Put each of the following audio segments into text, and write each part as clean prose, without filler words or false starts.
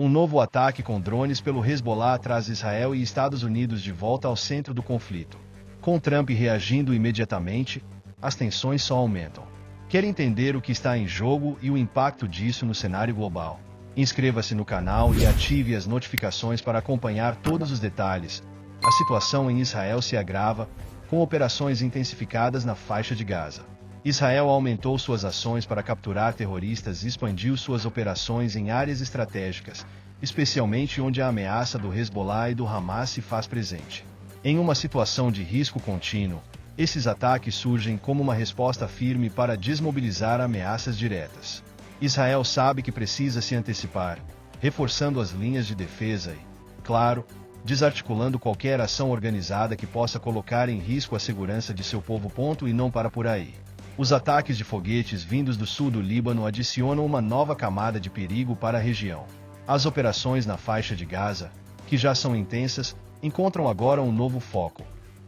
Um novo ataque com drones pelo Hezbollah traz Israel e Estados Unidos de volta ao centro do conflito. Com Trump reagindo imediatamente, as tensões só aumentam. Quer entender o que está em jogo e o impacto disso no cenário global? Inscreva-se no canal e ative as notificações para acompanhar todos os detalhes. A situação em Israel se agrava, com operações intensificadas na faixa de Gaza. Israel aumentou suas ações para capturar terroristas e expandiu suas operações em áreas estratégicas, especialmente onde a ameaça do Hezbollah e do Hamas se faz presente. Em uma situação de risco contínuo, esses ataques surgem como uma resposta firme para desmobilizar ameaças diretas. Israel sabe que precisa se antecipar, reforçando as linhas de defesa e, claro, desarticulando qualquer ação organizada que possa colocar em risco a segurança de seu povo. E não para por aí. Os ataques de foguetes vindos do sul do Líbano adicionam uma nova camada de perigo para a região. As operações na faixa de Gaza, que já são intensas, encontram agora um novo foco: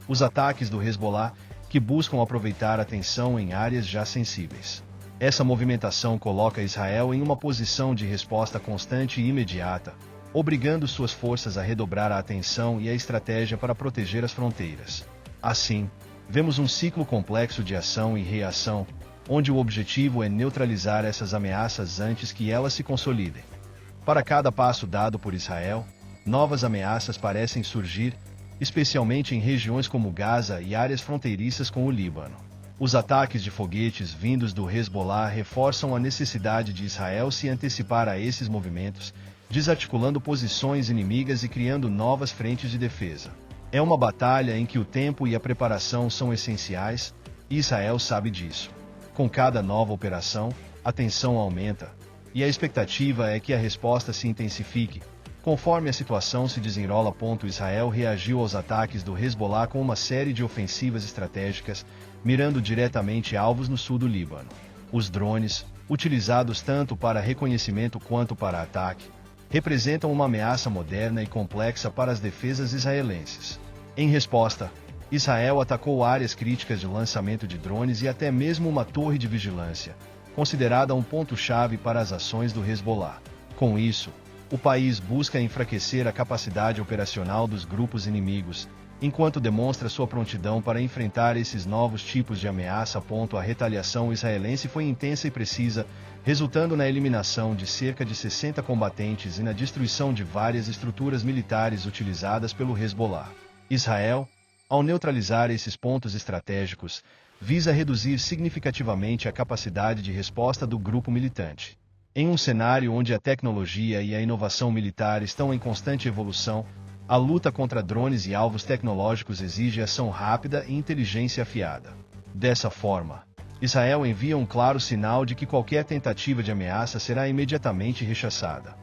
os ataques do Hezbollah, que buscam aproveitar a tensão em áreas já sensíveis. Essa movimentação coloca Israel em uma posição de resposta constante e imediata, obrigando suas forças a redobrar a atenção e a estratégia para proteger as fronteiras. Assim, vemos um ciclo complexo de ação e reação, onde o objetivo é neutralizar essas ameaças antes que elas se consolidem. Para cada passo dado por Israel, novas ameaças parecem surgir, especialmente em regiões como Gaza e áreas fronteiriças com o Líbano. Os ataques de foguetes vindos do Hezbollah reforçam a necessidade de Israel se antecipar a esses movimentos, desarticulando posições inimigas e criando novas frentes de defesa. É uma batalha em que o tempo e a preparação são essenciais, e Israel sabe disso. Com cada nova operação, a tensão aumenta, e a expectativa é que a resposta se intensifique, conforme a situação se desenrola. Israel reagiu aos ataques do Hezbollah com uma série de ofensivas estratégicas, mirando diretamente alvos no sul do Líbano. Os drones, utilizados tanto para reconhecimento quanto para ataque, representam uma ameaça moderna e complexa para as defesas israelenses. Em resposta, Israel atacou áreas críticas de lançamento de drones e até mesmo uma torre de vigilância, considerada um ponto-chave para as ações do Hezbollah. Com isso, o país busca enfraquecer a capacidade operacional dos grupos inimigos, enquanto demonstra sua prontidão para enfrentar esses novos tipos de ameaça. A retaliação israelense foi intensa e precisa, resultando na eliminação de cerca de 60 combatentes e na destruição de várias estruturas militares utilizadas pelo Hezbollah. Israel, ao neutralizar esses pontos estratégicos, visa reduzir significativamente a capacidade de resposta do grupo militante. Em um cenário onde a tecnologia e a inovação militar estão em constante evolução, a luta contra drones e alvos tecnológicos exige ação rápida e inteligência afiada. Dessa forma, Israel envia um claro sinal de que qualquer tentativa de ameaça será imediatamente rechaçada.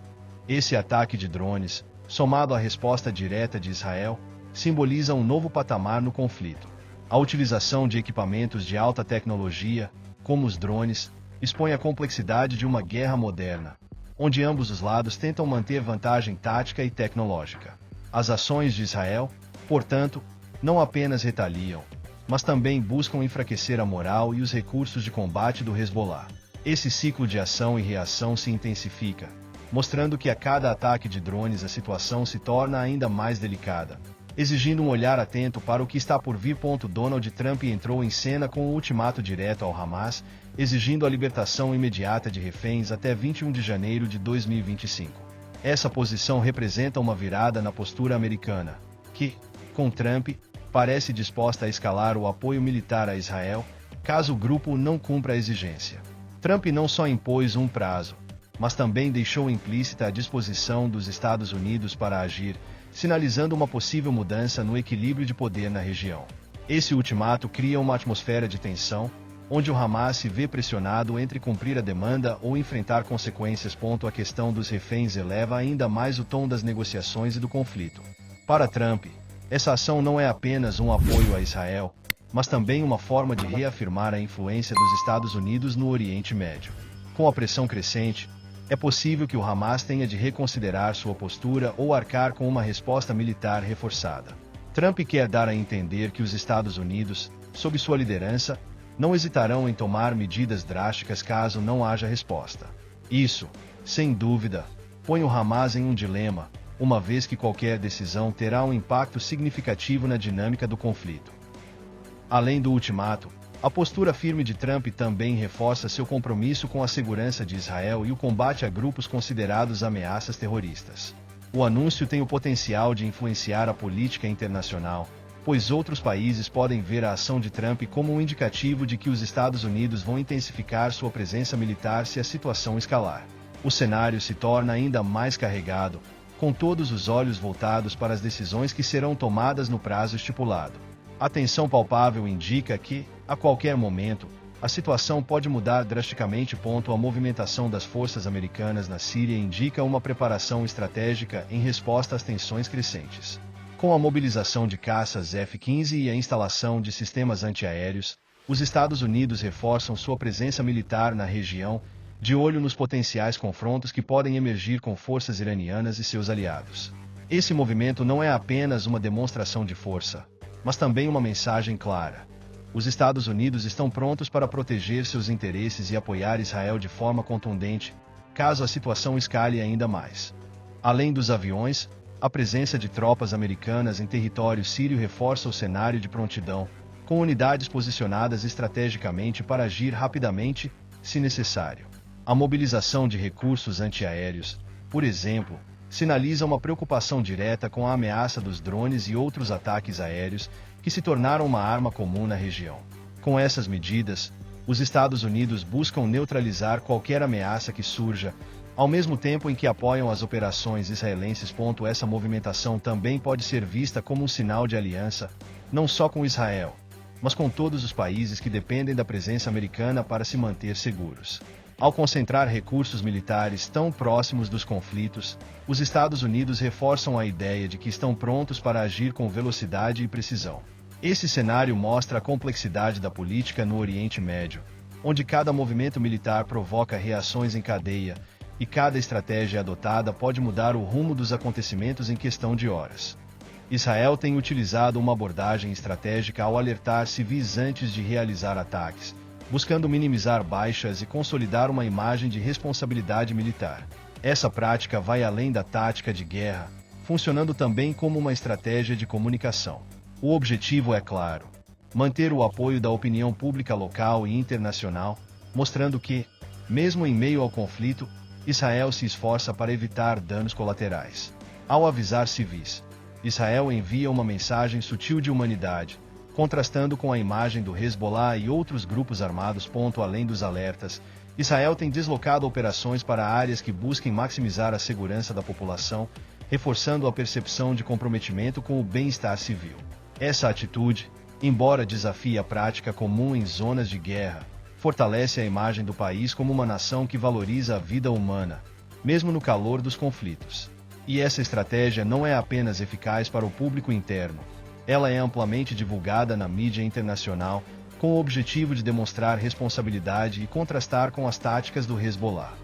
Esse ataque de drones, somado à resposta direta de Israel, simboliza um novo patamar no conflito. A utilização de equipamentos de alta tecnologia, como os drones, expõe a complexidade de uma guerra moderna, onde ambos os lados tentam manter vantagem tática e tecnológica. As ações de Israel, portanto, não apenas retaliam, mas também buscam enfraquecer a moral e os recursos de combate do Hezbollah. Esse ciclo de ação e reação se intensifica, mostrando que a cada ataque de drones a situação se torna ainda mais delicada, exigindo um olhar atento para o que está por vir. Donald Trump entrou em cena com um ultimato direto ao Hamas, exigindo a libertação imediata de reféns até 21 de janeiro de 2025. Essa posição representa uma virada na postura americana, que, com Trump, parece disposta a escalar o apoio militar a Israel, caso o grupo não cumpra a exigência. Trump não só impôs um prazo, mas também deixou implícita a disposição dos Estados Unidos para agir, sinalizando uma possível mudança no equilíbrio de poder na região. Esse ultimato cria uma atmosfera de tensão, onde o Hamas se vê pressionado entre cumprir a demanda ou enfrentar consequências. A questão dos reféns eleva ainda mais o tom das negociações e do conflito. Para Trump, essa ação não é apenas um apoio a Israel, mas também uma forma de reafirmar a influência dos Estados Unidos no Oriente Médio. Com a pressão crescente, é possível que o Hamas tenha de reconsiderar sua postura ou arcar com uma resposta militar reforçada. Trump quer dar a entender que os Estados Unidos, sob sua liderança, não hesitarão em tomar medidas drásticas caso não haja resposta. Isso, sem dúvida, põe o Hamas em um dilema, uma vez que qualquer decisão terá um impacto significativo na dinâmica do conflito. Além do ultimato, a postura firme de Trump também reforça seu compromisso com a segurança de Israel e o combate a grupos considerados ameaças terroristas. O anúncio tem o potencial de influenciar a política internacional, pois outros países podem ver a ação de Trump como um indicativo de que os Estados Unidos vão intensificar sua presença militar se a situação escalar. O cenário se torna ainda mais carregado, com todos os olhos voltados para as decisões que serão tomadas no prazo estipulado. A tensão palpável indica que, a qualquer momento, a situação pode mudar drasticamente. A movimentação das forças americanas na Síria indica uma preparação estratégica em resposta às tensões crescentes. Com a mobilização de caças F-15 e a instalação de sistemas antiaéreos, os Estados Unidos reforçam sua presença militar na região, de olho nos potenciais confrontos que podem emergir com forças iranianas e seus aliados. Esse movimento não é apenas uma demonstração de força, mas também uma mensagem clara. Os Estados Unidos estão prontos para proteger seus interesses e apoiar Israel de forma contundente, caso a situação escale ainda mais. Além dos aviões, a presença de tropas americanas em território sírio reforça o cenário de prontidão, com unidades posicionadas estrategicamente para agir rapidamente, se necessário. A mobilização de recursos antiaéreos, por exemplo, sinaliza uma preocupação direta com a ameaça dos drones e outros ataques aéreos, que se tornaram uma arma comum na região. Com essas medidas, os Estados Unidos buscam neutralizar qualquer ameaça que surja, ao mesmo tempo em que apoiam as operações israelenses. Essa movimentação também pode ser vista como um sinal de aliança, não só com Israel, mas com todos os países que dependem da presença americana para se manter seguros. Ao concentrar recursos militares tão próximos dos conflitos, os Estados Unidos reforçam a ideia de que estão prontos para agir com velocidade e precisão. Esse cenário mostra a complexidade da política no Oriente Médio, onde cada movimento militar provoca reações em cadeia, e cada estratégia adotada pode mudar o rumo dos acontecimentos em questão de horas. Israel tem utilizado uma abordagem estratégica ao alertar civis antes de realizar ataques, buscando minimizar baixas e consolidar uma imagem de responsabilidade militar. Essa prática vai além da tática de guerra, funcionando também como uma estratégia de comunicação. O objetivo é claro: manter o apoio da opinião pública local e internacional, mostrando que, mesmo em meio ao conflito, Israel se esforça para evitar danos colaterais. Ao avisar civis, Israel envia uma mensagem sutil de humanidade, contrastando com a imagem do Hezbollah e outros grupos armados. Além dos alertas, Israel tem deslocado operações para áreas que busquem maximizar a segurança da população, reforçando a percepção de comprometimento com o bem-estar civil. Essa atitude, embora desafie a prática comum em zonas de guerra, fortalece a imagem do país como uma nação que valoriza a vida humana, mesmo no calor dos conflitos. E essa estratégia não é apenas eficaz para o público interno, ela é amplamente divulgada na mídia internacional, com o objetivo de demonstrar responsabilidade e contrastar com as táticas do Hezbollah.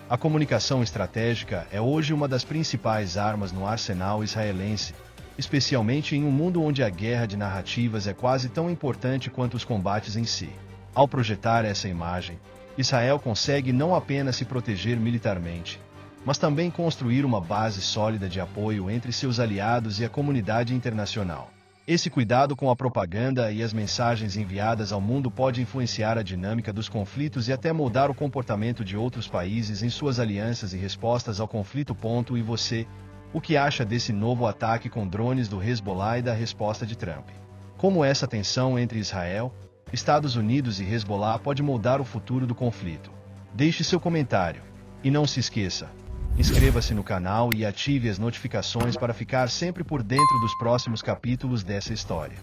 A comunicação estratégica é hoje uma das principais armas no arsenal israelense, especialmente em um mundo onde a guerra de narrativas é quase tão importante quanto os combates em si. Ao projetar essa imagem, Israel consegue não apenas se proteger militarmente, mas também construir uma base sólida de apoio entre seus aliados e a comunidade internacional. Esse cuidado com a propaganda e as mensagens enviadas ao mundo pode influenciar a dinâmica dos conflitos e até moldar o comportamento de outros países em suas alianças e respostas ao conflito. E você, o que acha desse novo ataque com drones do Hezbollah e da resposta de Trump? Como essa tensão entre Israel, Estados Unidos e Hezbollah pode moldar o futuro do conflito? Deixe seu comentário. E não se esqueça, inscreva-se no canal e ative as notificações para ficar sempre por dentro dos próximos capítulos dessa história.